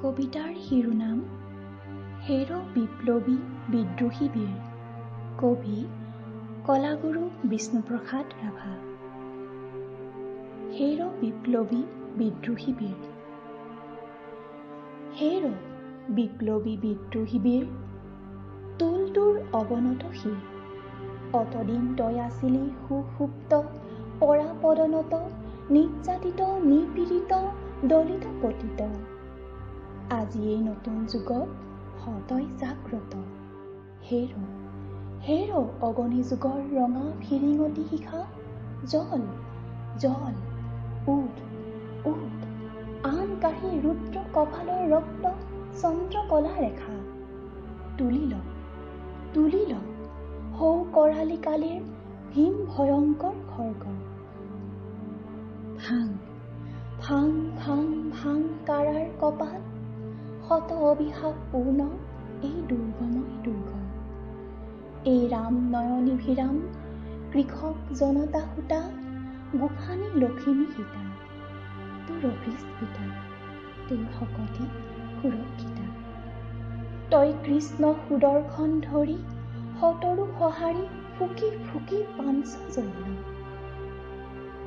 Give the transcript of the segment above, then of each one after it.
কবিতাৰ শিৰোনাম হেৰ বিপ্লৱী বিদ্ৰোহী বীৰ। কবি কলাগুৰু বিষ্ণুপ্ৰসাদ ৰাভা। হেৰ বিপ্লৱী বিদ্ৰোহী বীৰ। হেৰ বিপ্লৱী বিদ্ৰোহী বীৰ, তুল তোৰ অৱনত শিৰ। অতদিন তই আছিলি সুসুপ্ত, পৰাপদনত, নিৰ্যাতিত, নিপীড়িত, দলিত পতিত। আজি এই নতুন যুগত তই জাগ্ৰত। হেৰ হেৰ অগণি যুগৰ ৰঙা ফিৰিঙতি শিখা। জল জল উঠ উঠ, আন কাঢ়ি ৰুদ্ৰ কপালৰ ৰক্ত চন্দ্ৰকলা ৰেখা। তুলি ল সৌ কৰালি কালিৰ ভীম ভয়ংকৰ খৰ্গ। ভাং ভাং ভাং ভাং কাৰাৰ কপাল, শত অভিশাপ পূৰ্ণ এই দুৰ্গময় দুৰ্গ। এই ৰাম নয়নী ভিৰাম, কৃষক জনতা সূতা, গোসানী লখিমী সীতা। তোৰ অভিস্পৃতা, তোৰ শকতি সুৰক্ষিতা। তই কৃষ্ণ সুদৰ্শন ধৰি, শতৰো সঁহাৰি ফুকি ফুকি পাঞ্চজন্য।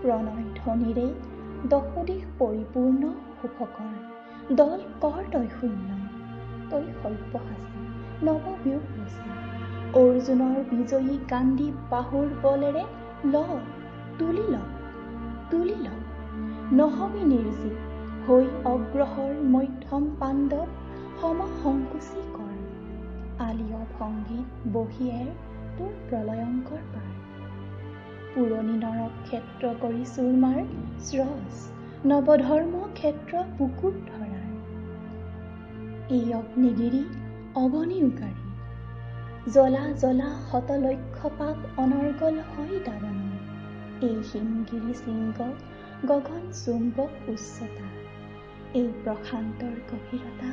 প্ৰণয় ধ্বনিৰে দশদিশ পৰিপূৰ্ণ সুখকৰ, দল কৰ তই শূন্য। তই সব্যসাচী নৱব্যূহ ৰচি, অৰ্জুনৰ বিজয়ী গান্ধী বাহুৰ বলেৰে তুলি ল নহবি নিৰ্জীৱ, হৈ অগ্ৰসৰ মধ্যম পাণ্ডৱ সমসংকুচি কৰ। আলিয় ভংগীত বহিয়েৰ তোৰ প্ৰলয়ংকৰ পাৰ। পুৰণি নৰক ক্ষেত্ৰ কৰি চুৰমাৰ স্ৰজ, নৱধৰ্ম ক্ষেত্ৰ বুকুত ধৰাৰ। এই অগ্নিগিৰি অগণি উগাৰি, জ্বলা জ্বলা শতলক্ষ পাপ অনৰ্গল হয় দাবানল। এই হিমগিৰি শৃংগ গগন চুম্বক উচ্চতা, এই প্ৰশান্তৰ গভীৰতা